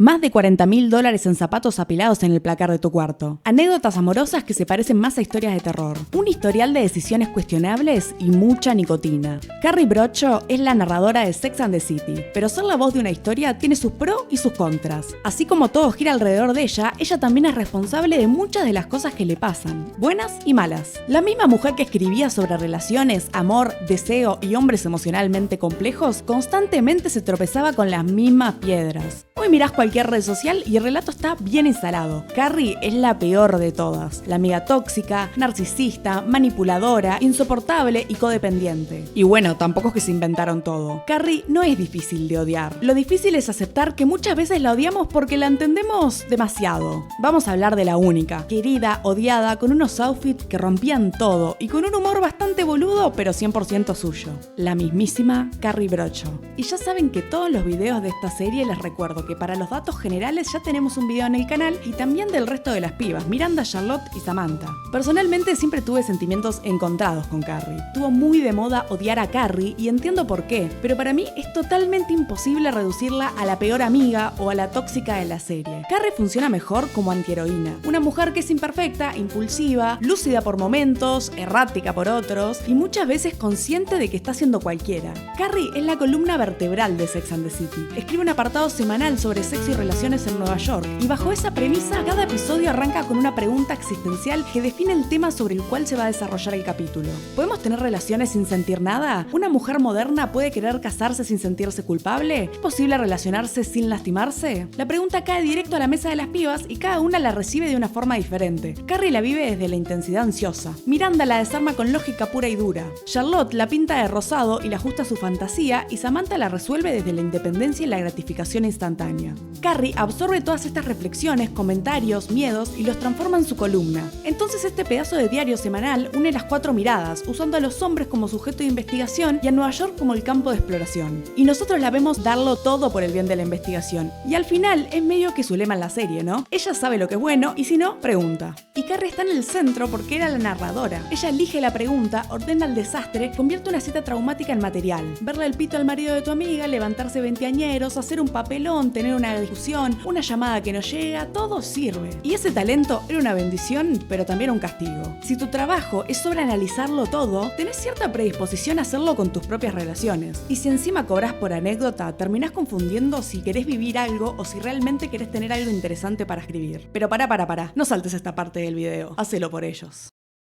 Más de $40.000 en zapatos apilados en el placar de tu cuarto. Anécdotas amorosas que se parecen más a historias de terror. Un historial de decisiones cuestionables y mucha nicotina. Carrie Bradshaw es la narradora de Sex and the City, pero ser la voz de una historia tiene sus pros y sus contras. Así como todo gira alrededor de ella también es responsable de muchas de las cosas que le pasan, buenas y malas. La misma mujer que escribía sobre relaciones, amor, deseo y hombres emocionalmente complejos, constantemente se tropezaba con las mismas piedras. Hoy mirás cualquier red social y el relato está bien instalado. Carrie es la peor de todas. La amiga tóxica, narcisista, manipuladora, insoportable y codependiente. Y bueno, tampoco es que se inventaron todo. Carrie no es difícil de odiar. Lo difícil es aceptar que muchas veces la odiamos porque la entendemos demasiado. Vamos a hablar de la única, querida, odiada, con unos outfits que rompían todo y con un humor bastante boludo pero 100% suyo. La mismísima Carrie Bradshaw. Y ya saben que todos los videos de esta serie les recuerdo que para los datos generales ya tenemos un video en el canal y también del resto de las pibas, Miranda, Charlotte y Samantha. Personalmente siempre tuve sentimientos encontrados con Carrie. Tuvo muy de moda odiar a Carrie y entiendo por qué, pero para mí es totalmente imposible reducirla a la peor amiga o a la tóxica de la serie. Carrie funciona mejor como antiheroína, una mujer que es imperfecta, impulsiva, lúcida por momentos, errática por otros y muchas veces consciente de que está haciendo cualquiera. Carrie es la columna vertebral de Sex and the City. Escribe un apartado semanal sobre sexo y relaciones en Nueva York, y bajo esa premisa, cada episodio arranca con una pregunta existencial que define el tema sobre el cual se va a desarrollar el capítulo. ¿Podemos tener relaciones sin sentir nada? ¿Una mujer moderna puede querer casarse sin sentirse culpable? ¿Es posible relacionarse sin lastimarse? La pregunta cae directo a la mesa de las pibas y cada una la recibe de una forma diferente. Carrie la vive desde la intensidad ansiosa. Miranda la desarma con lógica pura y dura. Charlotte la pinta de rosado y la ajusta a su fantasía, y Samantha la resuelve desde la independencia y la gratificación instantánea. Carrie absorbe todas estas reflexiones, comentarios, miedos y los transforma en su columna. Entonces este pedazo de diario semanal une las cuatro miradas, usando a los hombres como sujeto de investigación y a Nueva York como el campo de exploración. Y nosotros la vemos darlo todo por el bien de la investigación. Y al final es medio que su lema en la serie, ¿no? Ella sabe lo que es bueno y si no, pregunta. Y Carrie está en el centro porque era la narradora. Ella elige la pregunta, ordena el desastre, convierte una cita traumática en material. Verle el pito al marido de tu amiga, levantarse veinteañeros, hacer un papelón, tener una discusión, una llamada que no llega, todo sirve. Y ese talento era una bendición, pero también un castigo. Si tu trabajo es sobreanalizarlo todo, tenés cierta predisposición a hacerlo con tus propias relaciones. Y si encima cobrás por anécdota, terminás confundiendo si querés vivir algo o si realmente querés tener algo interesante para escribir. Pero pará, no saltes esta parte del video, hacelo por ellos.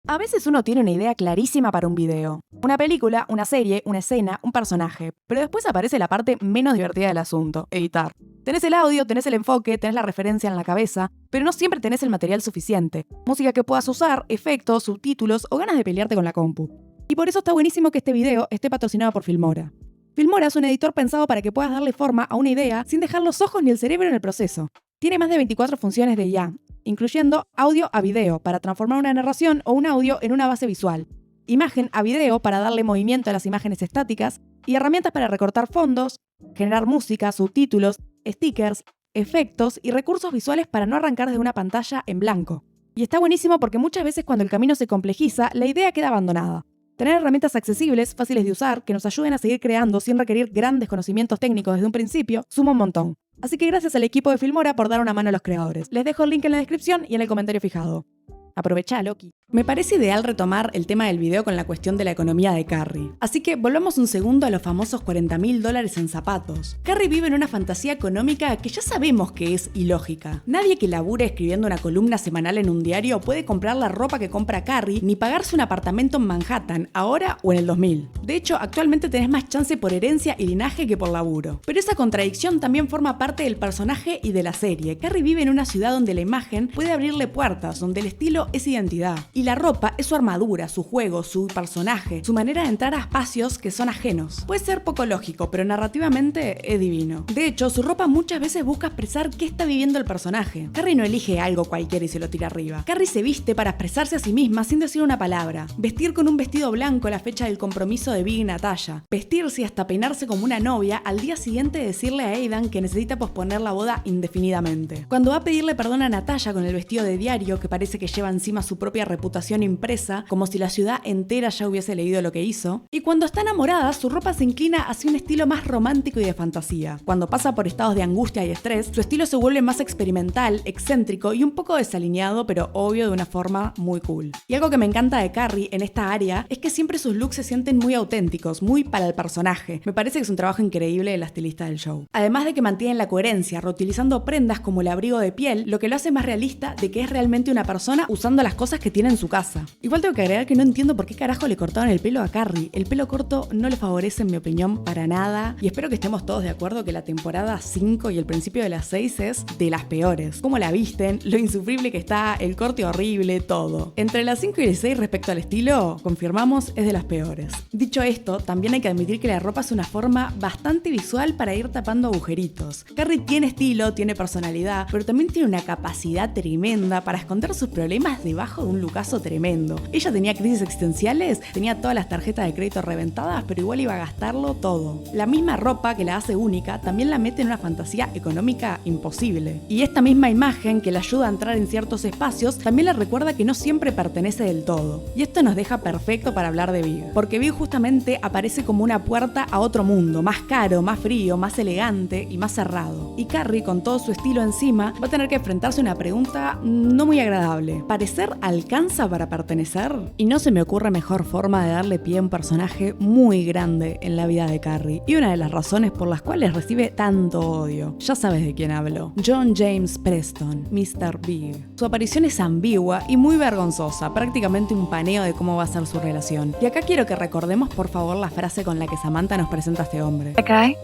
A veces uno tiene una idea clarísima para un video. Una película, una serie, una escena, un personaje. Pero después aparece la parte menos divertida del asunto, editar. Tenés el audio, tenés el enfoque, tenés la referencia en la cabeza, pero no siempre tenés el material suficiente. Música que puedas usar, efectos, subtítulos o ganas de pelearte con la compu. Y por eso está buenísimo que este video esté patrocinado por Filmora. Filmora es un editor pensado para que puedas darle forma a una idea sin dejar los ojos ni el cerebro en el proceso. Tiene más de 24 funciones de IA, incluyendo audio a video para transformar una narración o un audio en una base visual, imagen a video para darle movimiento a las imágenes estáticas y herramientas para recortar fondos, generar música, subtítulos, stickers, efectos y recursos visuales para no arrancar de una pantalla en blanco. Y está buenísimo porque muchas veces cuando el camino se complejiza, la idea queda abandonada. Tener herramientas accesibles, fáciles de usar, que nos ayuden a seguir creando sin requerir grandes conocimientos técnicos desde un principio, suma un montón. Así que gracias al equipo de Filmora por dar una mano a los creadores. Les dejo el link en la descripción y en el comentario fijado. Aprovecha, Loki. Me parece ideal retomar el tema del video con la cuestión de la economía de Carrie. Así que volvamos un segundo a los famosos $40.000 en zapatos. Carrie vive en una fantasía económica que ya sabemos que es ilógica. Nadie que labure escribiendo una columna semanal en un diario puede comprar la ropa que compra Carrie ni pagarse un apartamento en Manhattan, ahora o en el 2000. De hecho, actualmente tenés más chance por herencia y linaje que por laburo. Pero esa contradicción también forma parte del personaje y de la serie. Carrie vive en una ciudad donde la imagen puede abrirle puertas, donde el estilo es identidad. Y la ropa es su armadura, su juego, su personaje, su manera de entrar a espacios que son ajenos. Puede ser poco lógico, pero narrativamente es divino. De hecho, su ropa muchas veces busca expresar qué está viviendo el personaje. Carrie no elige algo cualquiera y se lo tira arriba. Carrie se viste para expresarse a sí misma sin decir una palabra. Vestir con un vestido blanco a la fecha del compromiso de Big y Natalia. Vestirse y hasta peinarse como una novia al día siguiente decirle a Aidan que necesita posponer la boda indefinidamente. Cuando va a pedirle perdón a Natalia con el vestido de diario que parece que lleva lleva encima su propia reputación impresa, como si la ciudad entera ya hubiese leído lo que hizo. Y cuando está enamorada, su ropa se inclina hacia un estilo más romántico y de fantasía. Cuando pasa por estados de angustia y estrés, su estilo se vuelve más experimental, excéntrico y un poco desalineado, pero obvio de una forma muy cool. Y algo que me encanta de Carrie en esta área es que siempre sus looks se sienten muy auténticos, muy para el personaje. Me parece que es un trabajo increíble de la estilista del show. Además de que mantienen la coherencia, reutilizando prendas como el abrigo de piel, lo que lo hace más realista de que es realmente una persona usando las cosas que tiene en su casa. Igual tengo que agregar que no entiendo por qué carajo le cortaron el pelo a Carrie. El pelo corto no le favorece, en mi opinión, para nada. Y espero que estemos todos de acuerdo que la temporada 5 y el principio de la 6 es de las peores. Cómo la visten, lo insufrible que está, el corte horrible, todo. Entre las 5 y la 6 respecto al estilo, confirmamos, es de las peores. Dicho esto, también hay que admitir que la ropa es una forma bastante visual para ir tapando agujeritos. Carrie tiene estilo, tiene personalidad, pero también tiene una capacidad tremenda para esconder sus problemas debajo de un lookazo tremendo. Ella tenía crisis existenciales, tenía todas las tarjetas de crédito reventadas, pero igual iba a gastarlo todo. La misma ropa que la hace única también la mete en una fantasía económica imposible. Y esta misma imagen que la ayuda a entrar en ciertos espacios también le recuerda que no siempre pertenece del todo. Y esto nos deja perfecto para hablar de Big, porque Big justamente aparece como una puerta a otro mundo, más caro, más frío, más elegante y más cerrado. Y Carrie, con todo su estilo encima, va a tener que enfrentarse a una pregunta no muy agradable. ¿Parecer alcanza para pertenecer? Y no se me ocurre mejor forma de darle pie a un personaje muy grande en la vida de Carrie, y una de las razones por las cuales recibe tanto odio. Ya sabes de quién hablo. John James Preston, Mr. Big. Su aparición es ambigua y muy vergonzosa, prácticamente un paneo de cómo va a ser su relación. Y acá quiero que recordemos por favor la frase con la que Samantha nos presenta a este hombre. That guy?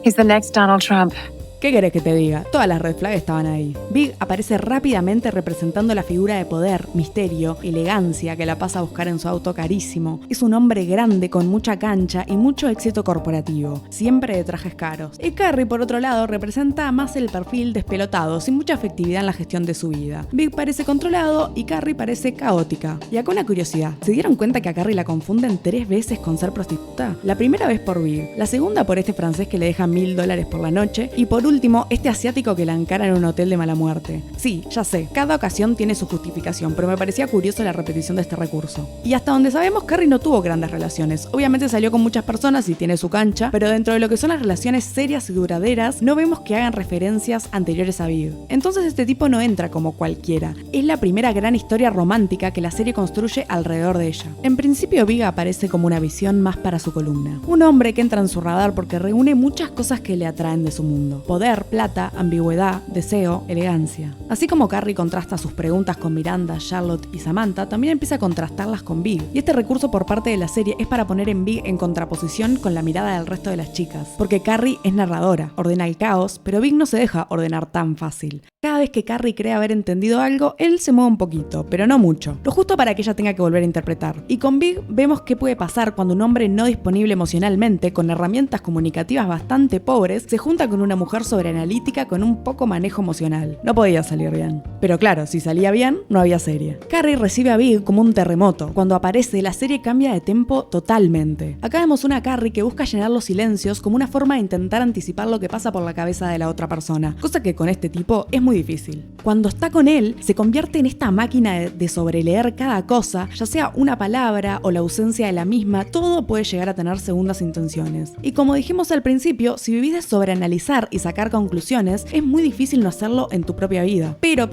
He's the next Donald Trump. ¿Qué querés que te diga? Todas las red flags estaban ahí. Big aparece rápidamente representando la figura de poder, misterio, elegancia que la pasa a buscar en su auto carísimo. Es un hombre grande con mucha cancha y mucho éxito corporativo, siempre de trajes caros. Y Carrie, por otro lado, representa más el perfil despelotado, sin mucha efectividad en la gestión de su vida. Big parece controlado y Carrie parece caótica. Y acá una curiosidad, ¿se dieron cuenta que a Carrie la confunden 3 veces con ser prostituta? La primera vez por Big, la segunda por este francés que le deja $1000 por la noche y por último, este asiático que la encara en un hotel de mala muerte. Sí, ya sé, cada ocasión tiene su justificación, pero me parecía curioso la repetición de este recurso. Y hasta donde sabemos, Carrie no tuvo grandes relaciones. Obviamente salió con muchas personas y tiene su cancha, pero dentro de lo que son las relaciones serias y duraderas, no vemos que hagan referencias anteriores a Big. Entonces este tipo no entra como cualquiera. Es la primera gran historia romántica que la serie construye alrededor de ella. En principio, Big aparece como una visión más para su columna. Un hombre que entra en su radar porque reúne muchas cosas que le atraen de su mundo. Poder, plata, ambigüedad, deseo, elegancia. Así como Carrie contrasta sus preguntas con Miranda, Charlotte y Samantha, también empieza a contrastarlas con Big. Y este recurso por parte de la serie es para poner en Big en contraposición con la mirada del resto de las chicas. Porque Carrie es narradora, ordena el caos, pero Big no se deja ordenar tan fácil. Cada vez que Carrie cree haber entendido algo, él se mueve un poquito, pero no mucho. Lo justo para que ella tenga que volver a interpretar. Y con Big vemos qué puede pasar cuando un hombre no disponible emocionalmente, con herramientas comunicativas bastante pobres, se junta con una mujer sobreanalítica con un poco manejo emocional. No podía salir bien. Pero claro, si salía bien, no había serie. Carrie recibe a Big como un terremoto. Cuando aparece, la serie cambia de tempo totalmente. Acá vemos una Carrie que busca llenar los silencios como una forma de intentar anticipar lo que pasa por la cabeza de la otra persona, cosa que con este tipo es muy difícil. Cuando está con él, se convierte en esta máquina de sobreleer cada cosa, ya sea una palabra o la ausencia de la misma, todo puede llegar a tener segundas intenciones. Y como dijimos al principio, si vivís de sobreanalizar y sacar conclusiones, es muy difícil no hacerlo en tu propia vida. Pero,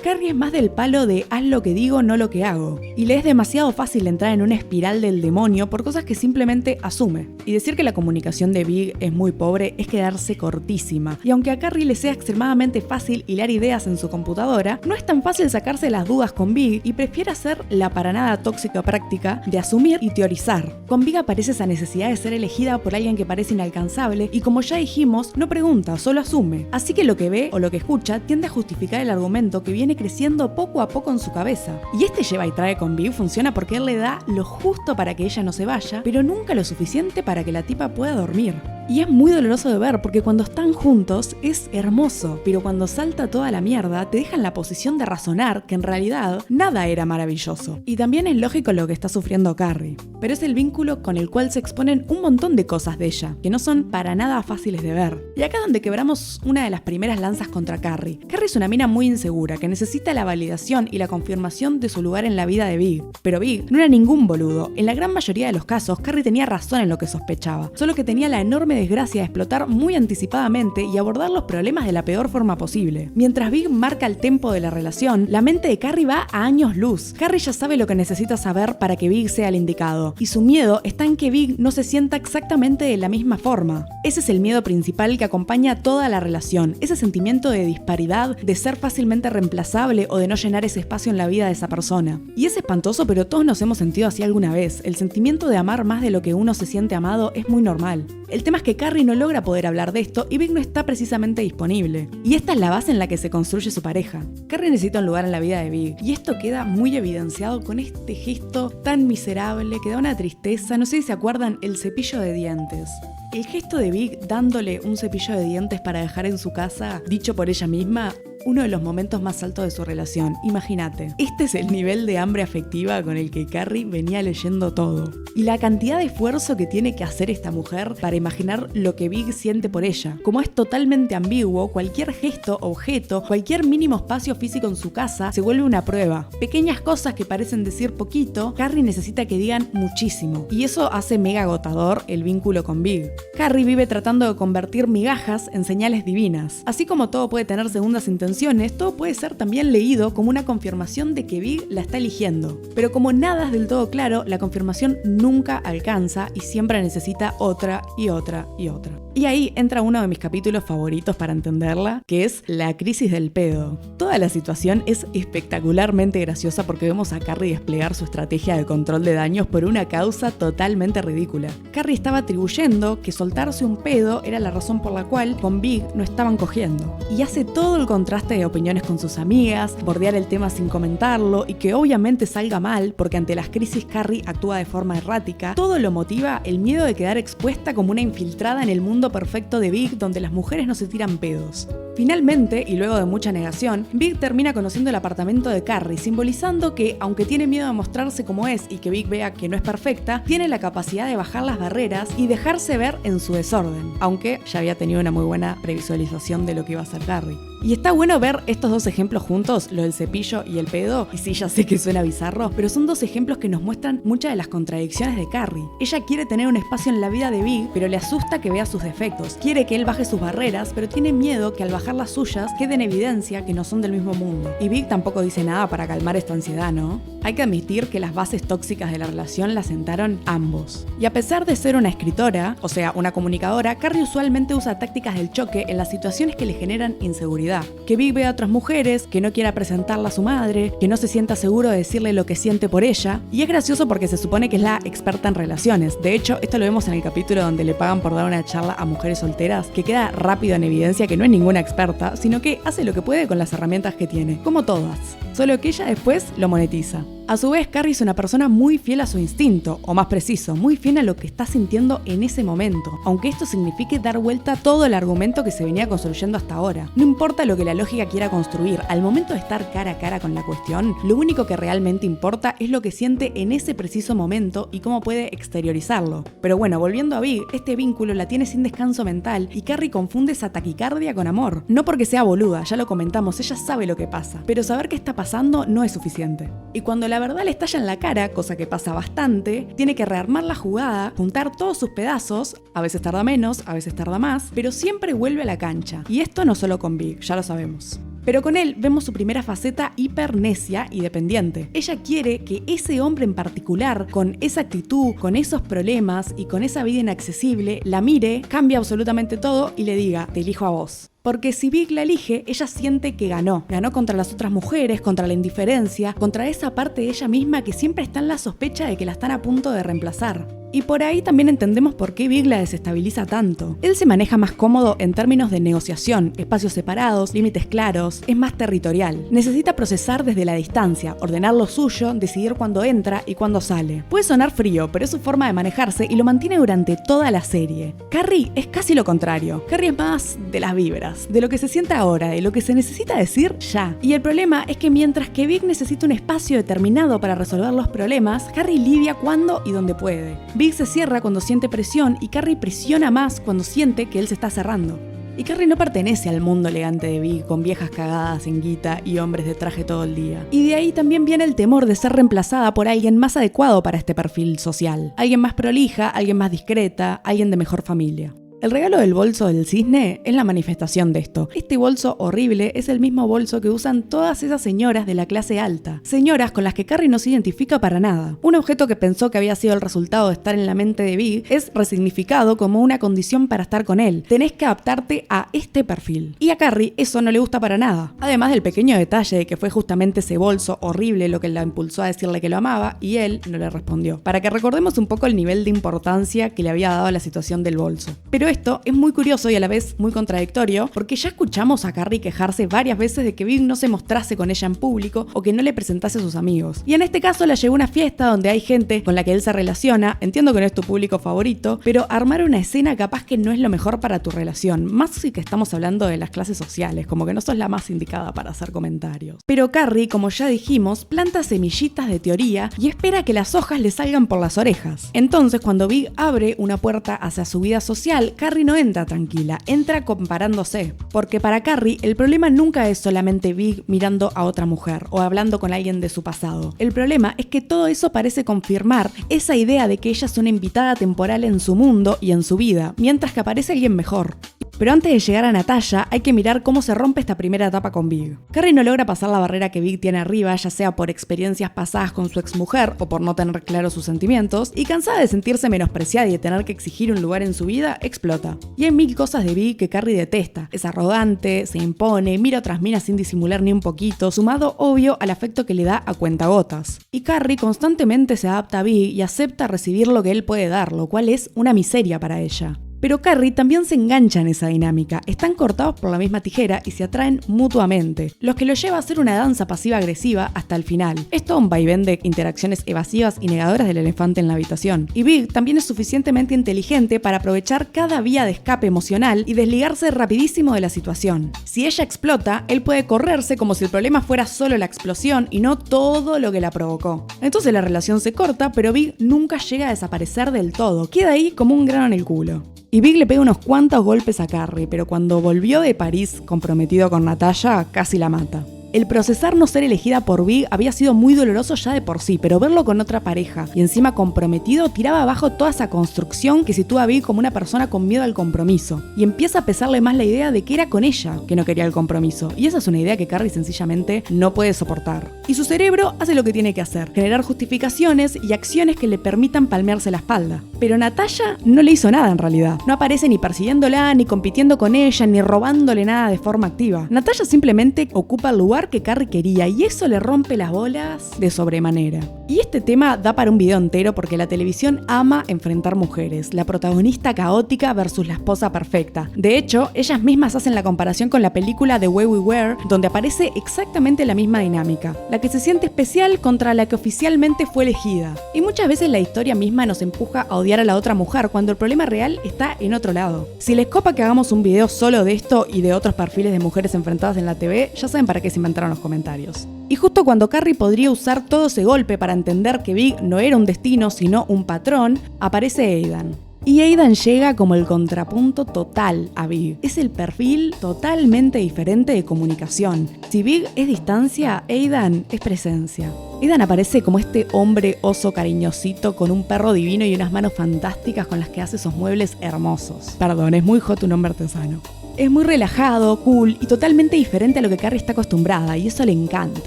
Carrie es más del palo de haz lo que digo, no lo que hago. Y le es demasiado fácil entrar en una espiral del demonio por cosas que simplemente asume. Y decir que la comunicación de Big es muy pobre es quedarse cortísima. Y aunque a Carrie le sea extremadamente fácil hilar ideas en su computadora, no es tan fácil sacarse las dudas con Big y prefiere hacer la para nada tóxica práctica de asumir y teorizar. Con Big aparece esa necesidad de ser elegida por alguien que parece inalcanzable y, como ya dijimos, no pregunta, solo asume. Así que lo que ve o lo que escucha tiende a justificar el argumento que viene creciendo poco a poco en su cabeza. Y este lleva y trae con Big funciona porque él le da lo justo para que ella no se vaya, pero nunca lo suficiente para que la tipa pueda dormir. Y es muy doloroso de ver porque cuando están juntos es hermoso, pero cuando salta toda la mierda te deja en la posición de razonar que en realidad nada era maravilloso. Y también es lógico lo que está sufriendo Carrie, pero es el vínculo con el cual se exponen un montón de cosas de ella, que no son para nada fáciles de ver. Y acá donde quebramos una de las primeras lanzas contra Carrie. Carrie es una mina muy insegura que necesita la validación y la confirmación de su lugar en la vida de Big. Pero Big no era ningún boludo. En la gran mayoría de los casos, Carrie tenía razón en lo que sospechaba, solo que tenía la enorme desgracia de explotar muy anticipadamente y abordar los problemas de la peor forma posible. Mientras Big marca el tempo de la relación, la mente de Carrie va a años luz. Carrie ya sabe lo que necesita saber para que Big sea el indicado, y su miedo está en que Big no se sienta exactamente de la misma forma. Ese es el miedo principal que acompaña toda la relación, ese sentimiento de disparidad, de ser fácilmente reemplazable o de no llenar ese espacio en la vida de esa persona. Y es espantoso, pero todos nos hemos sentido así alguna vez. El sentimiento de amar más de lo que uno se siente amado es muy normal. El tema es que Carrie no logra poder hablar de esto y Big no está precisamente disponible. Y esta es la base en la que se construye su pareja. Carrie necesita un lugar en la vida de Big, y esto queda muy evidenciado con este gesto tan miserable que da una tristeza. No sé si se acuerdan, el cepillo de dientes. El gesto de Big dándole un cepillo de dientes para dejar en su casa, dicho por ella misma, uno de los momentos más altos de su relación. Imagínate, este es el nivel de hambre afectiva con el que Carrie venía leyendo todo. Y la cantidad de esfuerzo que tiene que hacer esta mujer para imaginar lo que Big siente por ella. Como es totalmente ambiguo, cualquier gesto, objeto, cualquier mínimo espacio físico en su casa se vuelve una prueba. Pequeñas cosas que parecen decir poquito, Carrie necesita que digan muchísimo. Y eso hace mega agotador el vínculo con Big. Carrie vive tratando de convertir migajas en señales divinas. Así como todo puede tener segundas intenciones, todo puede ser también leído como una confirmación de que Big la está eligiendo. Pero como nada es del todo claro, la confirmación nunca alcanza y siempre necesita otra y otra y otra. Y ahí entra uno de mis capítulos favoritos para entenderla, que es la crisis del pedo. Toda la situación es espectacularmente graciosa porque vemos a Carrie desplegar su estrategia de control de daños por una causa totalmente ridícula. Carrie estaba atribuyendo que soltarse un pedo era la razón por la cual con Big no estaban cogiendo. Y hace todo el contraste de opiniones con sus amigas, bordear el tema sin comentarlo y que obviamente salga mal porque ante las crisis Carrie actúa de forma errática. Todo lo motiva el miedo de quedar expuesta como una infiltrada en el mundo perfecto de Big donde las mujeres no se tiran pedos. Finalmente, y luego de mucha negación, Big termina conociendo el apartamento de Carrie, simbolizando que, aunque tiene miedo de mostrarse como es y que Big vea que no es perfecta, tiene la capacidad de bajar las barreras y dejarse ver en su desorden, aunque ya había tenido una muy buena previsualización de lo que iba a hacer Carrie. Y está bueno ver estos dos ejemplos juntos, lo del cepillo y el pedo, y sí, ya sé que suena bizarro, pero son dos ejemplos que nos muestran muchas de las contradicciones de Carrie. Ella quiere tener un espacio en la vida de Big, pero le asusta que vea sus defectos. Quiere que él baje sus barreras, pero tiene miedo que al bajar las suyas quede en evidencia que no son del mismo mundo. Y Big tampoco dice nada para calmar esta ansiedad, ¿no? Hay que admitir que las bases tóxicas de la relación las sentaron ambos. Y a pesar de ser una escritora, o sea, una comunicadora, Carrie usualmente usa tácticas del choque en las situaciones que le generan inseguridad. Que Big vea a otras mujeres, que no quiera presentarla a su madre, que no se sienta seguro de decirle lo que siente por ella. Y es gracioso porque se supone que es la experta en relaciones. De hecho, esto lo vemos en el capítulo donde le pagan por dar una charla a mujeres solteras, que queda rápido en evidencia que no es ninguna experta, sino que hace lo que puede con las herramientas que tiene, como todas. Solo que ella después lo monetiza. A su vez, Carrie es una persona muy fiel a su instinto, o más preciso, muy fiel a lo que está sintiendo en ese momento, aunque esto signifique dar vuelta a todo el argumento que se venía construyendo hasta ahora. No importa lo que la lógica quiera construir, al momento de estar cara a cara con la cuestión, lo único que realmente importa es lo que siente en ese preciso momento y cómo puede exteriorizarlo. Pero bueno, volviendo a Big, este vínculo la tiene sin descanso mental y Carrie confunde esa taquicardia con amor. No porque sea boluda, ya lo comentamos, ella sabe lo que pasa, pero saber qué está pasando no es suficiente. Y cuando la verdad le estalla en la cara, cosa que pasa bastante, tiene que rearmar la jugada, juntar todos sus pedazos, a veces tarda menos, a veces tarda más, pero siempre vuelve a la cancha. Y esto no solo con Big, ya lo sabemos. Pero con él vemos su primera faceta hipernecia y dependiente. Ella quiere que ese hombre en particular, con esa actitud, con esos problemas y con esa vida inaccesible, la mire, cambie absolutamente todo y le diga, te elijo a vos. Porque si Big la elige, ella siente que ganó. Ganó contra las otras mujeres, contra la indiferencia, contra esa parte de ella misma que siempre está en la sospecha de que la están a punto de reemplazar. Y por ahí también entendemos por qué Big la desestabiliza tanto. Él se maneja más cómodo en términos de negociación, espacios separados, límites claros, es más territorial. Necesita procesar desde la distancia, ordenar lo suyo, decidir cuándo entra y cuándo sale. Puede sonar frío, pero es su forma de manejarse y lo mantiene durante toda la serie. Carrie es casi lo contrario. Carrie es más de las vibras, de lo que se siente ahora, de lo que se necesita decir ya. Y el problema es que mientras que Big necesita un espacio determinado para resolver los problemas, Carrie lidia cuando y donde puede. Big se cierra cuando siente presión y Carrie presiona más cuando siente que él se está cerrando. Y Carrie no pertenece al mundo elegante de Big, con viejas cagadas en guita y hombres de traje todo el día. Y de ahí también viene el temor de ser reemplazada por alguien más adecuado para este perfil social. Alguien más prolija, alguien más discreta, alguien de mejor familia. El regalo del bolso del cisne es la manifestación de esto. Este bolso horrible es el mismo bolso que usan todas esas señoras de la clase alta. Señoras con las que Carrie no se identifica para nada. Un objeto que pensó que había sido el resultado de estar en la mente de Big es resignificado como una condición para estar con él. Tenés que adaptarte a este perfil. Y a Carrie eso no le gusta para nada. Además del pequeño detalle de que fue justamente ese bolso horrible lo que la impulsó a decirle que lo amaba y él no le respondió. Para que recordemos un poco el nivel de importancia que le había dado a la situación del bolso. Pero esto es muy curioso y a la vez muy contradictorio, porque ya escuchamos a Carrie quejarse varias veces de que Big no se mostrase con ella en público o que no le presentase a sus amigos. Y en este caso la llevó a una fiesta donde hay gente con la que él se relaciona, entiendo que no es tu público favorito, pero armar una escena capaz que no es lo mejor para tu relación, más si que estamos hablando de las clases sociales, como que no sos la más indicada para hacer comentarios. Pero Carrie, como ya dijimos, planta semillitas de teoría y espera que las hojas le salgan por las orejas. Entonces, cuando Big abre una puerta hacia su vida social, Carrie no entra tranquila, entra comparándose. Porque para Carrie, el problema nunca es solamente Big mirando a otra mujer o hablando con alguien de su pasado. El problema es que todo eso parece confirmar esa idea de que ella es una invitada temporal en su mundo y en su vida, mientras que aparece alguien mejor. Pero antes de llegar a Natalia, hay que mirar cómo se rompe esta primera etapa con Big. Carrie no logra pasar la barrera que Big tiene arriba, ya sea por experiencias pasadas con su exmujer o por no tener claros sus sentimientos, y cansada de sentirse menospreciada y de tener que exigir un lugar en su vida, explota. Y hay mil cosas de Big que Carrie detesta. Es arrogante, se impone, mira a otras minas sin disimular ni un poquito, sumado, obvio, al afecto que le da a cuentagotas. Y Carrie constantemente se adapta a Big y acepta recibir lo que él puede dar, lo cual es una miseria para ella. Pero Carrie también se engancha en esa dinámica, están cortados por la misma tijera y se atraen mutuamente, lo que lo lleva a hacer una danza pasiva-agresiva hasta el final. Es todo un vaivén de interacciones evasivas y negadoras del elefante en la habitación. Y Big también es suficientemente inteligente para aprovechar cada vía de escape emocional y desligarse rapidísimo de la situación. Si ella explota, él puede correrse como si el problema fuera solo la explosión y no todo lo que la provocó. Entonces la relación se corta, pero Big nunca llega a desaparecer del todo, queda ahí como un grano en el culo. Y Big le pega unos cuantos golpes a Carrie, pero cuando volvió de París comprometido con Natalia, casi la mata. El procesar no ser elegida por Big había sido muy doloroso ya de por sí, pero verlo con otra pareja y encima comprometido tiraba abajo toda esa construcción que sitúa a Big como una persona con miedo al compromiso. Y empieza a pesarle más la idea de que era con ella que no quería el compromiso. Y esa es una idea que Carrie sencillamente no puede soportar. Y su cerebro hace lo que tiene que hacer, generar justificaciones y acciones que le permitan palmearse la espalda. Pero Natalia no le hizo nada en realidad. No aparece ni persiguiéndola, ni compitiendo con ella, ni robándole nada de forma activa. Natalia simplemente ocupa el lugar que Carrie quería y eso le rompe las bolas de sobremanera. Y este tema da para un video entero porque la televisión ama enfrentar mujeres, la protagonista caótica versus la esposa perfecta. De hecho, ellas mismas hacen la comparación con la película The Way We Were, donde aparece exactamente la misma dinámica, la que se siente especial contra la que oficialmente fue elegida. Y muchas veces la historia misma nos empuja a odiar a la otra mujer cuando el problema real está en otro lado. Si les copa que hagamos un video solo de esto y de otros perfiles de mujeres enfrentadas en la TV, ya saben para qué se inventaron los comentarios. Y justo cuando Carrie podría usar todo ese golpe para entender que Big no era un destino sino un patrón, aparece Aidan. Y Aidan llega como el contrapunto total a Big. Es el perfil totalmente diferente de comunicación. Si Big es distancia, Aidan es presencia. Aidan aparece como este hombre oso cariñosito con un perro divino y unas manos fantásticas con las que hace esos muebles hermosos. Perdón, es muy hot un hombre artesano. Es muy relajado, cool y totalmente diferente a lo que Carrie está acostumbrada, y eso le encanta.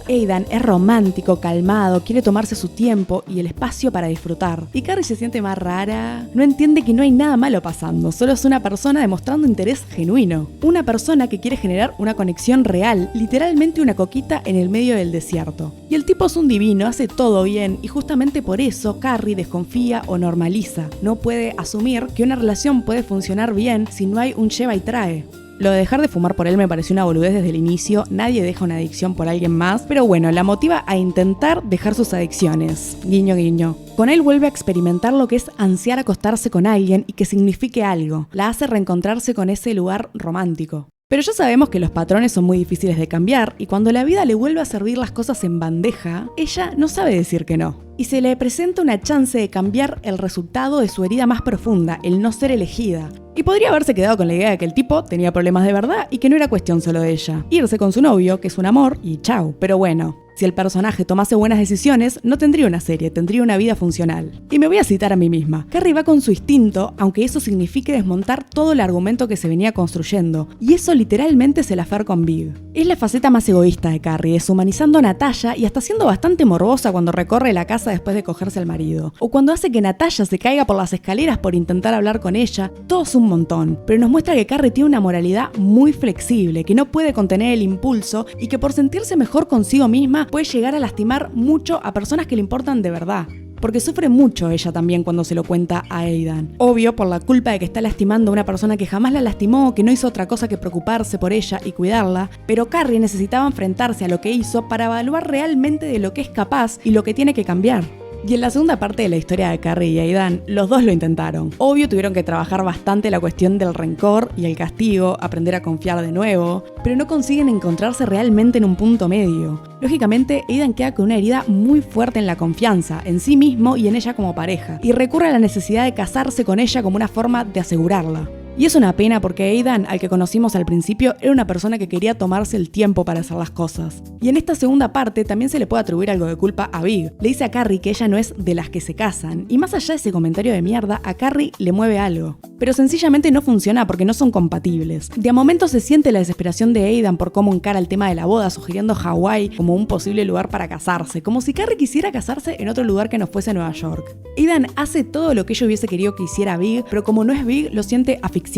Aidan es romántico, calmado, quiere tomarse su tiempo y el espacio para disfrutar. Y Carrie se siente más rara, no entiende que no hay nada malo pasando, solo es una persona demostrando interés genuino. Una persona que quiere generar una conexión real, literalmente una coquita en el medio del desierto. Y el tipo es un divino, hace todo bien, y justamente por eso Carrie desconfía o normaliza. No puede asumir que una relación puede funcionar bien si no hay un lleva y trae. Lo de dejar de fumar por él me pareció una boludez desde el inicio, nadie deja una adicción por alguien más, pero bueno, la motiva a intentar dejar sus adicciones. Guiño, guiño. Con él vuelve a experimentar lo que es ansiar acostarse con alguien y que signifique algo. La hace reencontrarse con ese lugar romántico. Pero ya sabemos que los patrones son muy difíciles de cambiar y cuando la vida le vuelve a servir las cosas en bandeja, ella no sabe decir que no. Y se le presenta una chance de cambiar el resultado de su herida más profunda, el no ser elegida. Y podría haberse quedado con la idea de que el tipo tenía problemas de verdad y que no era cuestión solo de ella. Irse con su novio, que es un amor, y chau. Pero bueno, si el personaje tomase buenas decisiones, no tendría una serie, tendría una vida funcional. Y me voy a citar a mí misma. Carrie va con su instinto, aunque eso signifique desmontar todo el argumento que se venía construyendo. Y eso literalmente es el affair con Big. Es la faceta más egoísta de Carrie, deshumanizando a Natalia y hasta siendo bastante morbosa cuando recorre la casa después de cogerse al marido. O cuando hace que Natalia se caiga por las escaleras por intentar hablar con ella. Todo es un montón. Pero nos muestra que Carrie tiene una moralidad muy flexible, que no puede contener el impulso y que por sentirse mejor consigo misma puede llegar a lastimar mucho a personas que le importan de verdad. Porque sufre mucho ella también cuando se lo cuenta a Aidan. Obvio, por la culpa de que está lastimando a una persona que jamás la lastimó, que no hizo otra cosa que preocuparse por ella y cuidarla, pero Carrie necesitaba enfrentarse a lo que hizo para evaluar realmente de lo que es capaz y lo que tiene que cambiar. Y en la segunda parte de la historia de Carrie y Aidan, los dos lo intentaron. Obvio tuvieron que trabajar bastante la cuestión del rencor y el castigo, aprender a confiar de nuevo, pero no consiguen encontrarse realmente en un punto medio. Lógicamente, Aidan queda con una herida muy fuerte en la confianza, en sí mismo y en ella como pareja, y recurre a la necesidad de casarse con ella como una forma de asegurarla. Y es una pena porque Aidan, al que conocimos al principio, era una persona que quería tomarse el tiempo para hacer las cosas. Y en esta segunda parte también se le puede atribuir algo de culpa a Big. Le dice a Carrie que ella no es de las que se casan, y más allá de ese comentario de mierda, a Carrie le mueve algo. Pero sencillamente no funciona porque no son compatibles. De a momentos se siente la desesperación de Aidan por cómo encara el tema de la boda, sugiriendo Hawái como un posible lugar para casarse, como si Carrie quisiera casarse en otro lugar que no fuese Nueva York. Aidan hace todo lo que ella hubiese querido que hiciera Big, pero como no es Big, lo siente asfixiante.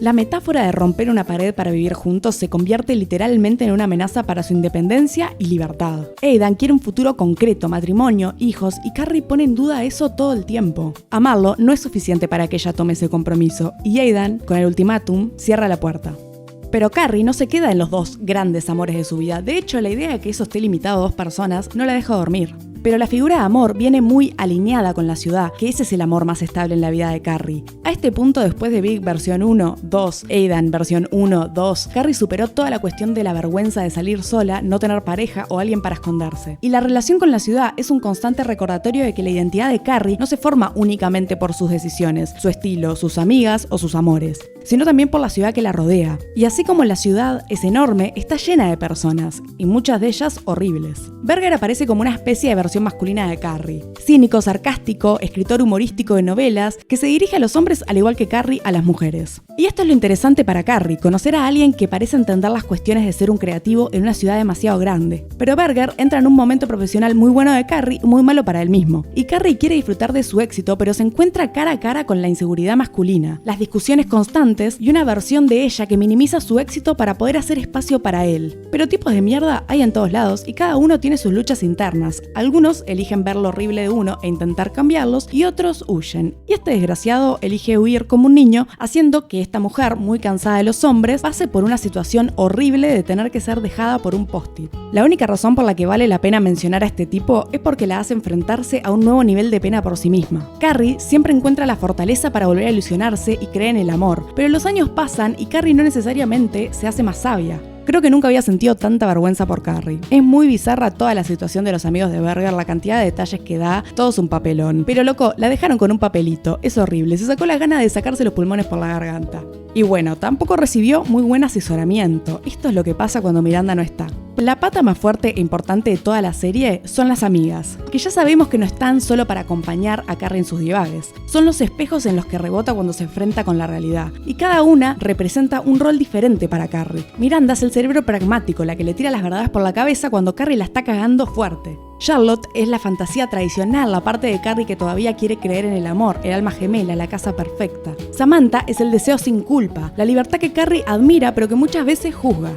La metáfora de romper una pared para vivir juntos se convierte literalmente en una amenaza para su independencia y libertad. Aidan quiere un futuro concreto, matrimonio, hijos, y Carrie pone en duda eso todo el tiempo. Amarlo no es suficiente para que ella tome ese compromiso, y Aidan, con el ultimátum, cierra la puerta. Pero Carrie no se queda en los dos grandes amores de su vida. De hecho, la idea de que eso esté limitado a 2 personas no la deja dormir. Pero la figura de amor viene muy alineada con la ciudad, que ese es el amor más estable en la vida de Carrie. A este punto, después de Big versión 1, 2, Aidan versión 1, 2, Carrie superó toda la cuestión de la vergüenza de salir sola, no tener pareja o alguien para esconderse. Y la relación con la ciudad es un constante recordatorio de que la identidad de Carrie no se forma únicamente por sus decisiones, su estilo, sus amigas o sus amores, sino también por la ciudad que la rodea. Y así como la ciudad es enorme, está llena de personas, y muchas de ellas horribles. Berger aparece como una especie de versión masculina de Carrie. Cínico, sarcástico, escritor humorístico de novelas, que se dirige a los hombres al igual que Carrie a las mujeres. Y esto es lo interesante para Carrie, conocer a alguien que parece entender las cuestiones de ser un creativo en una ciudad demasiado grande. Pero Berger entra en un momento profesional muy bueno de Carrie y muy malo para él mismo. Y Carrie quiere disfrutar de su éxito, pero se encuentra cara a cara con la inseguridad masculina, las discusiones constantes y una versión de ella que minimiza su éxito para poder hacer espacio para él. Pero tipos de mierda hay en todos lados y cada uno tiene sus luchas internas. Algunos eligen ver lo horrible de uno e intentar cambiarlos y otros huyen. Y este desgraciado elige huir como un niño, haciendo que esta mujer, muy cansada de los hombres, pase por una situación horrible de tener que ser dejada por un post-it. La única razón por la que vale la pena mencionar a este tipo es porque la hace enfrentarse a un nuevo nivel de pena por sí misma. Carrie siempre encuentra la fortaleza para volver a ilusionarse y cree en el amor, pero los años pasan y Carrie no necesariamente se hace más sabia. Creo que nunca había sentido tanta vergüenza por Carrie. Es muy bizarra toda la situación de los amigos de Berger, la cantidad de detalles que da, todo es un papelón. Pero loco, la dejaron con un papelito, es horrible, se sacó las ganas de sacarse los pulmones por la garganta. Y bueno, tampoco recibió muy buen asesoramiento. Esto es lo que pasa cuando Miranda no está. La pata más fuerte e importante de toda la serie son las amigas, que ya sabemos que no están solo para acompañar a Carrie en sus divagues. Son los espejos en los que rebota cuando se enfrenta con la realidad, y cada una representa un rol diferente para Carrie. Miranda es el cerebro pragmático, la que le tira las verdades por la cabeza cuando Carrie la está cagando fuerte. Charlotte es la fantasía tradicional, la parte de Carrie que todavía quiere creer en el amor, el alma gemela, la casa perfecta. Samantha es el deseo sin culpa, la libertad que Carrie admira pero que muchas veces juzga.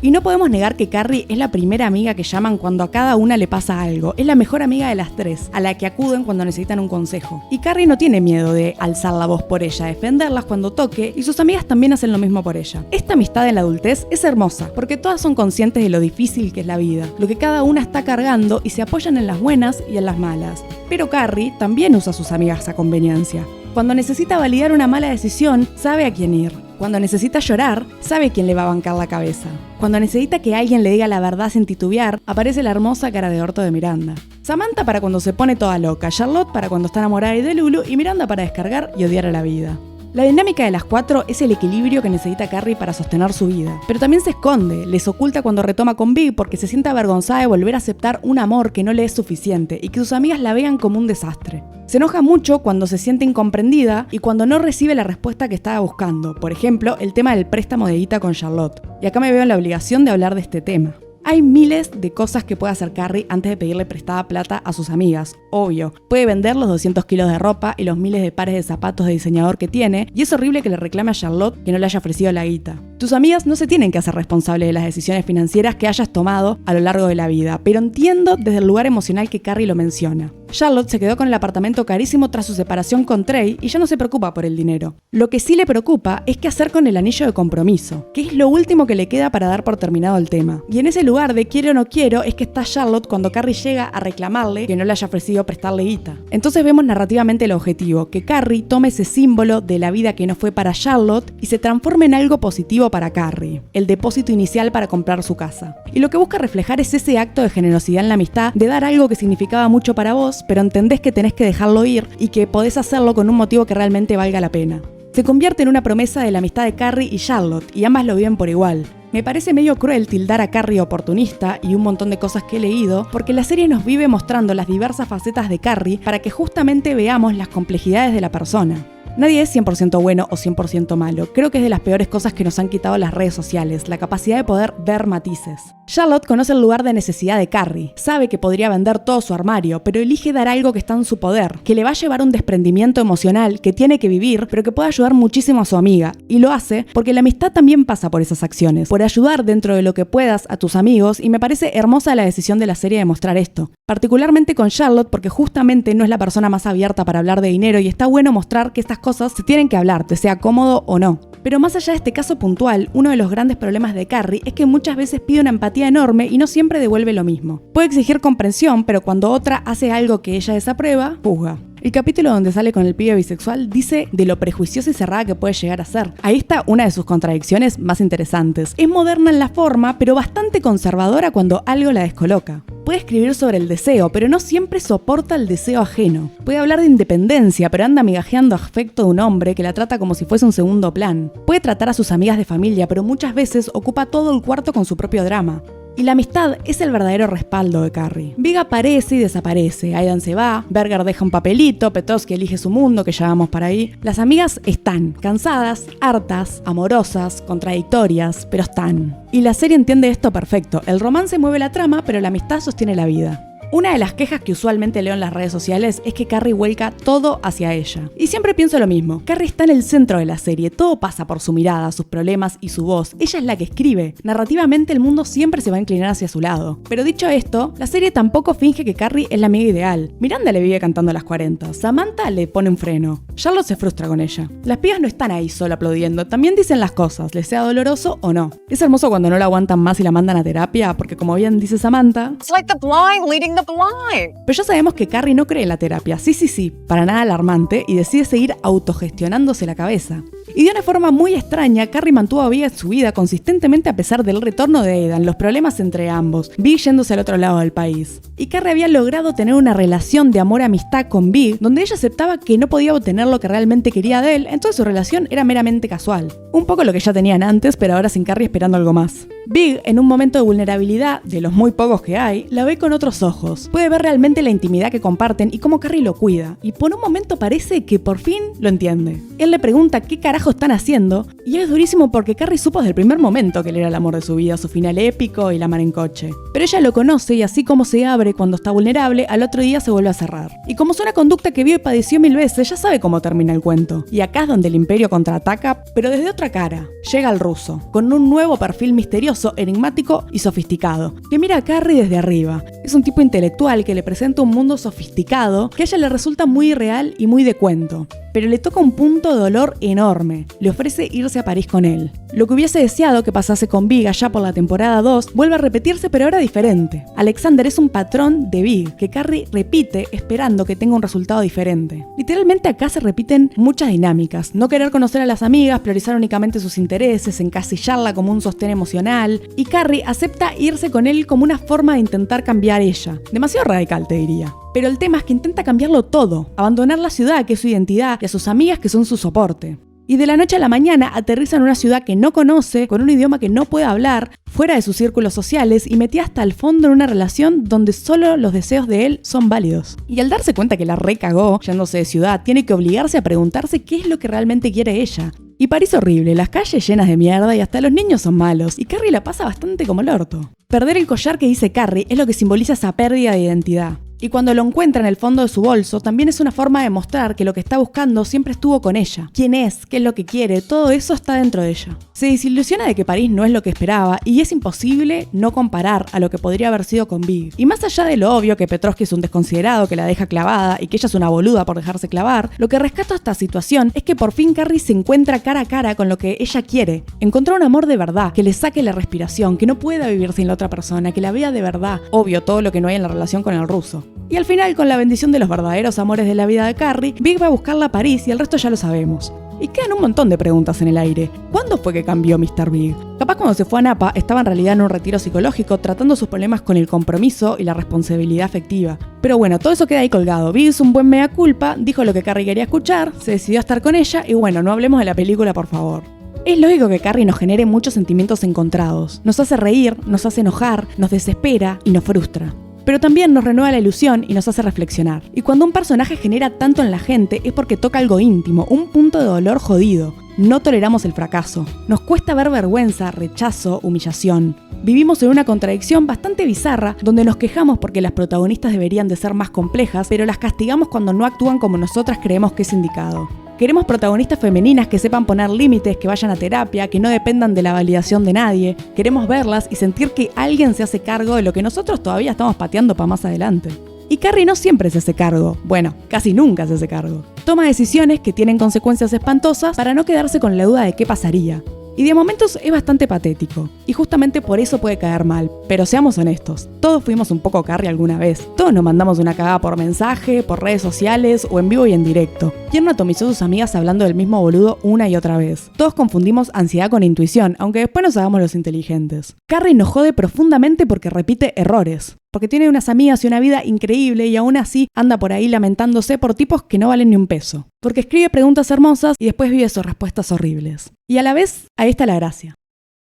Y no podemos negar que Carrie es la primera amiga que llaman cuando a cada una le pasa algo. Es la mejor amiga de las tres, a la que acuden cuando necesitan un consejo. Y Carrie no tiene miedo de alzar la voz por ella, defenderlas cuando toque, y sus amigas también hacen lo mismo por ella. Esta amistad en la adultez es hermosa, porque todas son conscientes de lo difícil que es la vida, lo que cada una está cargando y se apoyan en las buenas y en las malas. Pero Carrie también usa a sus amigas a conveniencia. Cuando necesita validar una mala decisión, sabe a quién ir. Cuando necesita llorar, sabe quién le va a bancar la cabeza. Cuando necesita que alguien le diga la verdad sin titubear, aparece la hermosa cara de orto de Miranda. Samantha para cuando se pone toda loca, Charlotte para cuando está enamorada de Lulu y Miranda para descargar y odiar a la vida. La dinámica de las cuatro es el equilibrio que necesita Carrie para sostener su vida. Pero también se esconde, les oculta cuando retoma con Big porque se siente avergonzada de volver a aceptar un amor que no le es suficiente y que sus amigas la vean como un desastre. Se enoja mucho cuando se siente incomprendida y cuando no recibe la respuesta que estaba buscando. Por ejemplo, el tema del préstamo de Ita con Charlotte. Y acá me veo en la obligación de hablar de este tema. Hay miles de cosas que puede hacer Carrie antes de pedirle prestada plata a sus amigas, obvio. Puede vender los 200 kilos de ropa y los miles de pares de zapatos de diseñador que tiene, y es horrible que le reclame a Charlotte que no le haya ofrecido la guita. Tus amigas no se tienen que hacer responsables de las decisiones financieras que hayas tomado a lo largo de la vida, pero entiendo desde el lugar emocional que Carrie lo menciona. Charlotte se quedó con el apartamento carísimo tras su separación con Trey y ya no se preocupa por el dinero. Lo que sí le preocupa es qué hacer con el anillo de compromiso, que es lo último que le queda para dar por terminado el tema. Y en ese lugar de quiero o no quiero es que está Charlotte cuando Carrie llega a reclamarle que no le haya ofrecido prestarle guita. Entonces vemos narrativamente el objetivo, que Carrie tome ese símbolo de la vida que no fue para Charlotte y se transforme en algo positivo para Carrie, el depósito inicial para comprar su casa. Y lo que busca reflejar es ese acto de generosidad en la amistad, de dar algo que significaba mucho para vos, pero entendés que tenés que dejarlo ir y que podés hacerlo con un motivo que realmente valga la pena. Se convierte en una promesa de la amistad de Carrie y Charlotte, y ambas lo viven por igual. Me parece medio cruel tildar a Carrie oportunista y un montón de cosas que he leído, porque la serie nos vive mostrando las diversas facetas de Carrie para que justamente veamos las complejidades de la persona. Nadie es 100% bueno o 100% malo. Creo que es de las peores cosas que nos han quitado las redes sociales, la capacidad de poder ver matices. Charlotte conoce el lugar de necesidad de Carrie. Sabe que podría vender todo su armario, pero elige dar algo que está en su poder, que le va a llevar un desprendimiento emocional que tiene que vivir, pero que puede ayudar muchísimo a su amiga. Y lo hace porque la amistad también pasa por esas acciones, por ayudar dentro de lo que puedas a tus amigos, y me parece hermosa la decisión de la serie de mostrar esto. Particularmente con Charlotte, porque justamente no es la persona más abierta para hablar de dinero y está bueno mostrar que estas cosas se tienen que hablar, te sea cómodo o no. Pero más allá de este caso puntual, uno de los grandes problemas de Carrie es que muchas veces pide una empatía enorme y no siempre devuelve lo mismo. Puede exigir comprensión, pero cuando otra hace algo que ella desaprueba, juzga. El capítulo donde sale con el pibe bisexual dice de lo prejuiciosa y cerrada que puede llegar a ser. Ahí está una de sus contradicciones más interesantes. Es moderna en la forma, pero bastante conservadora cuando algo la descoloca. Puede escribir sobre el deseo, pero no siempre soporta el deseo ajeno. Puede hablar de independencia, pero anda migajeando afecto de un hombre que la trata como si fuese un segundo plan. Puede tratar a sus amigas de familia, pero muchas veces ocupa todo el cuarto con su propio drama. Y la amistad es el verdadero respaldo de Carrie. Big aparece y desaparece, Aidan se va, Berger deja un papelito, Petrovsky elige su mundo, que ya vamos para ahí. Las amigas están, cansadas, hartas, amorosas, contradictorias, pero están. Y la serie entiende esto perfecto. El romance mueve la trama, pero la amistad sostiene la vida. Una de las quejas que usualmente leo en las redes sociales es que Carrie vuelca todo hacia ella. Y siempre pienso lo mismo. Carrie está en el centro de la serie, todo pasa por su mirada, sus problemas y su voz. Ella es la que escribe. Narrativamente el mundo siempre se va a inclinar hacia su lado. Pero dicho esto, la serie tampoco finge que Carrie es la amiga ideal. Miranda le vive cantando a las 40, Samantha le pone un freno. Charlotte se frustra con ella. Las pibas no están ahí solo aplaudiendo, también dicen las cosas, les sea doloroso o no. Es hermoso cuando no la aguantan más y la mandan a terapia, porque como bien dice Samantha, It's like the blind leading the blind. Pero ya sabemos que Carrie no cree en la terapia, sí, para nada alarmante, y decide seguir autogestionándose la cabeza. Y de una forma muy extraña, Carrie mantuvo a Big en su vida consistentemente a pesar del retorno de Aidan, los problemas entre ambos, Big yéndose al otro lado del país. Y Carrie había logrado tener una relación de amor-amistad con Big, donde ella aceptaba que no podía obtener lo que realmente quería de él, entonces su relación era meramente casual. Un poco lo que ya tenían antes, pero ahora sin Carrie esperando algo más. Big, en un momento de vulnerabilidad, de los muy pocos que hay, la ve con otros ojos. Puede ver realmente la intimidad que comparten y cómo Carrie lo cuida, y por un momento parece que por fin lo entiende. Él le pregunta qué carajo están haciendo, y es durísimo porque Carrie supo desde el primer momento que él era el amor de su vida, su final épico y la mar en coche. Pero ella lo conoce y así como se abre cuando está vulnerable, al otro día se vuelve a cerrar. Y como es una conducta que vio y padeció 1000 veces, ya sabe cómo termina el cuento. Y acá es donde el Imperio contraataca, pero desde otra cara. Llega el ruso, con un nuevo perfil misterioso, enigmático y sofisticado, que mira a Carrie desde arriba. Es un tipo intelectual que le presenta un mundo sofisticado que a ella le resulta muy irreal y muy de cuento. Pero le toca un punto de dolor enorme. Le ofrece irse a París con él. Lo que hubiese deseado que pasase con Big allá por la temporada 2 vuelve a repetirse, pero ahora diferente. Alexander es un patrón de Big que Carrie repite esperando que tenga un resultado diferente. Literalmente acá se repiten muchas dinámicas. No querer conocer a las amigas, priorizar únicamente sus intereses, encasillarla como un sostén emocional. Y Carrie acepta irse con él como una forma de intentar cambiar ella. Demasiado radical, te diría. Pero el tema es que intenta cambiarlo todo, abandonar la ciudad que es su identidad y a sus amigas que son su soporte. Y de la noche a la mañana aterriza en una ciudad que no conoce, con un idioma que no puede hablar, fuera de sus círculos sociales y metida hasta el fondo en una relación donde solo los deseos de él son válidos. Y al darse cuenta que la recagó, yéndose de ciudad, tiene que obligarse a preguntarse qué es lo que realmente quiere ella. Y París horrible, las calles llenas de mierda y hasta los niños son malos, y Carrie la pasa bastante como el orto. Perder el collar que dice Carrie es lo que simboliza esa pérdida de identidad. Y cuando lo encuentra en el fondo de su bolso, también es una forma de mostrar que lo que está buscando siempre estuvo con ella. Quién es, qué es lo que quiere, todo eso está dentro de ella. Se desilusiona de que París no es lo que esperaba y es imposible no comparar a lo que podría haber sido con Big. Y más allá de lo obvio que Petrovsky es un desconsiderado que la deja clavada y que ella es una boluda por dejarse clavar, lo que rescata esta situación es que por fin Carrie se encuentra cara a cara con lo que ella quiere. Encontrar un amor de verdad, que le saque la respiración, que no pueda vivir sin la otra persona, que la vea de verdad. Obvio, todo lo que no hay en la relación con el ruso. Y al final, con la bendición de los verdaderos amores de la vida de Carrie, Big va a buscarla a París y el resto ya lo sabemos. Y quedan un montón de preguntas en el aire. ¿Cuándo fue que cambió Mr. Big? Capaz cuando se fue a Napa estaba en realidad en un retiro psicológico tratando sus problemas con el compromiso y la responsabilidad afectiva. Pero bueno, todo eso queda ahí colgado. Big hizo un buen mea culpa, dijo lo que Carrie quería escuchar, se decidió a estar con ella y bueno, no hablemos de la película por favor. Es lógico que Carrie nos genere muchos sentimientos encontrados. Nos hace reír, nos hace enojar, nos desespera y nos frustra. Pero también nos renueva la ilusión y nos hace reflexionar. Y cuando un personaje genera tanto en la gente es porque toca algo íntimo, un punto de dolor jodido. No toleramos el fracaso. Nos cuesta ver vergüenza, rechazo, humillación. Vivimos en una contradicción bastante bizarra donde nos quejamos porque las protagonistas deberían de ser más complejas, pero las castigamos cuando no actúan como nosotras creemos que es indicado. Queremos protagonistas femeninas que sepan poner límites, que vayan a terapia, que no dependan de la validación de nadie. Queremos verlas y sentir que alguien se hace cargo de lo que nosotros todavía estamos pateando para más adelante. Y Carrie no siempre se hace cargo. Bueno, casi nunca se hace cargo. Toma decisiones que tienen consecuencias espantosas para no quedarse con la duda de qué pasaría. Y de momentos es bastante patético. Y justamente por eso puede caer mal. Pero seamos honestos, todos fuimos un poco Carrie alguna vez. Todos nos mandamos una cagada por mensaje, por redes sociales o en vivo y en directo. ¿Quién no atomizó a sus amigas hablando del mismo boludo una y otra vez? Todos confundimos ansiedad con intuición, aunque después nos hagamos los inteligentes. Carrie nos jode profundamente porque repite errores. Porque tiene unas amigas y una vida increíble y aún así anda por ahí lamentándose por tipos que no valen ni un peso. Porque escribe preguntas hermosas y después vive sus respuestas horribles. Y a la vez, ahí está la gracia.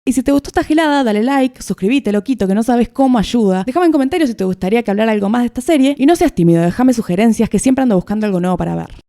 Y si te gustó esta gilada, dale like, suscríbete, loquito, que no sabes cómo ayuda. Déjame en comentarios si te gustaría que hablara algo más de esta serie. Y no seas tímido, déjame sugerencias que siempre ando buscando algo nuevo para ver.